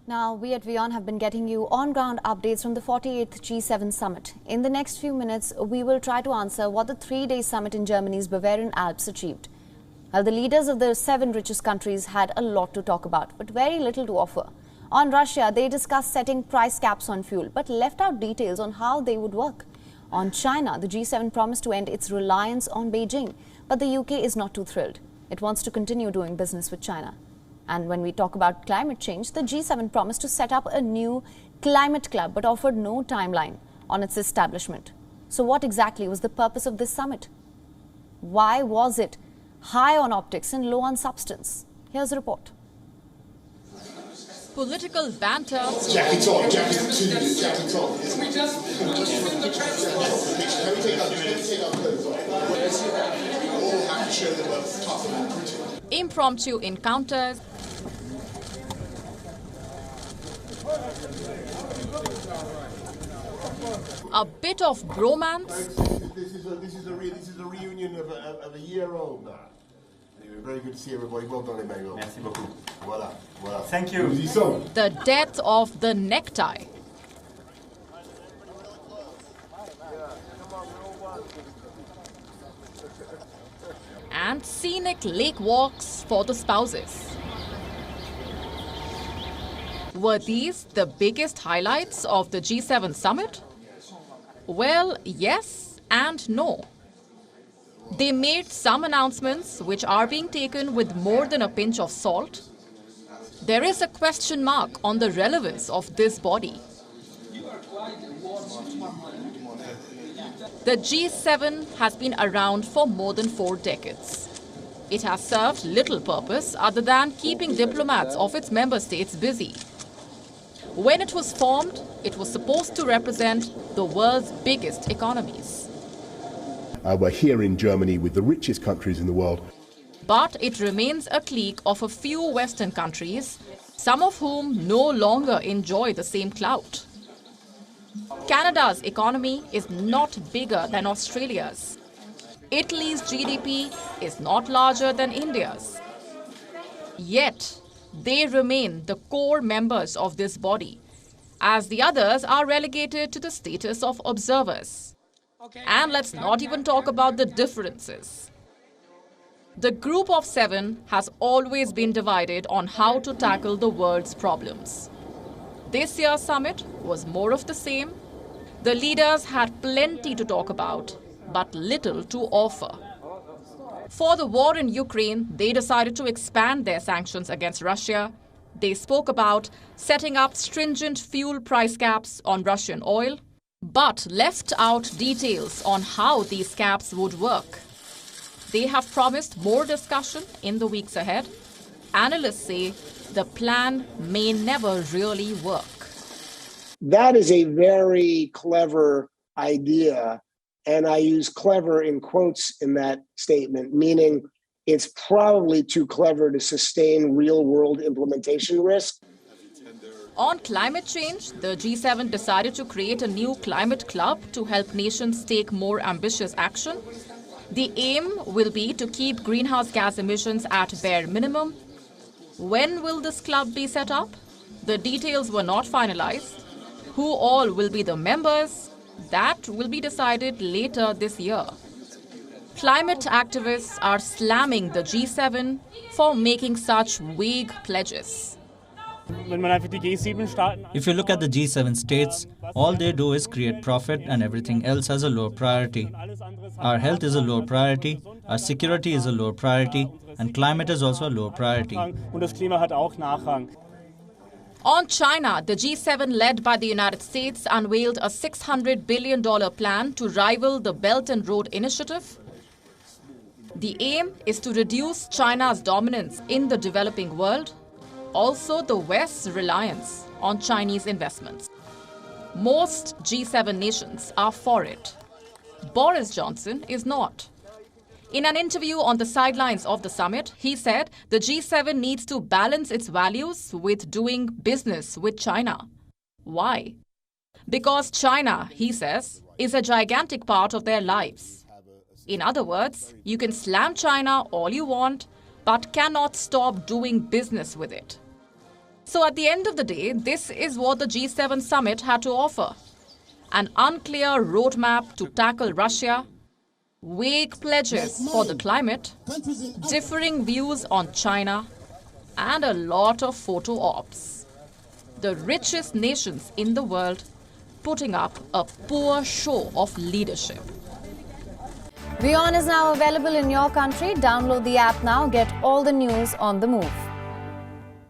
Now, we at WION have been getting you on-ground updates from the 48th G7 summit. In the next few minutes, we will try to answer what the three-day summit in Germany's Bavarian Alps achieved. Well, the leaders of the 7 richest countries had a lot to talk about, but very little to offer. On Russia, they discussed setting price caps on fuel, but left out details on how they would work. On China, the G7 promised to end its reliance on Beijing, but the UK is not too thrilled. It wants to continue doing business with China. And when we talk about climate change, the G7 promised to set up a new climate club but offered no timeline on its establishment. So what exactly was the purpose of this summit? Why was it high on optics and low on substance? Here's a report. Political banter. Jackie Tom. We just impromptu encounters. A bit of bromance. This is a reunion of a year old now. Anyway, very good to see everybody. Well done, Emmanuel. Merci beaucoup. Voilà. Thank you. The death of the necktie. And scenic lake walks for the spouses. Were these the biggest highlights of the G7 summit? Well, yes and no. They made some announcements which are being taken with more than a pinch of salt. There is a question mark on the relevance of this body. The G7 has been around for more than 4 decades. It has served little purpose other than keeping diplomats of its member states busy. When it was formed, it was supposed to represent the world's biggest economies. We're here in Germany with the richest countries in the world. But it remains a clique of a few Western countries, some of whom no longer enjoy the same clout. Canada's economy is not bigger than Australia's. Italy's GDP is not larger than India's. Yet, they remain the core members of this body, as the others are relegated to the status of observers. And let's not even talk about the differences. The Group of 7 has always been divided on how to tackle the world's problems. This year's summit was more of the same. The leaders had plenty to talk about, but little to offer. For the war in Ukraine, they decided to expand their sanctions against Russia. They spoke about setting up stringent fuel price caps on Russian oil, but left out details on how these caps would work. They have promised more discussion in the weeks ahead. Analysts say the plan may never really work. That is a very clever idea, and I use clever in quotes in that statement, meaning it's probably too clever to sustain real-world implementation risk. On climate change, the G7 decided to create a new climate club to help nations take more ambitious action. The aim will be to keep greenhouse gas emissions at bare minimum. When will this club be set up? The details were not finalized. Who all will be the members? That will be decided later this year. Climate activists are slamming the G7 for making such vague pledges. If you look at the G7 states, all they do is create profit and everything else has a low priority. Our health is a low priority, our security is a low priority, and climate is also a low priority. On China, the G7 led by the United States unveiled a $600 billion plan to rival the Belt and Road Initiative. The aim is to reduce China's dominance in the developing world, also the West's reliance on Chinese investments. Most G7 nations are for it. Boris Johnson is not. In an interview on the sidelines of the summit, he said the G7 needs to balance its values with doing business with China. Why? Because China, he says, is a gigantic part of their lives. In other words, you can slam China all you want, but cannot stop doing business with it. So at the end of the day, this is what the G7 summit had to offer. An unclear roadmap to tackle Russia, vague pledges for the climate, differing views on China, and a lot of photo ops. The richest nations in the world putting up a poor show of leadership. WION is now available in your country. Download the app now. Get all the news on the move.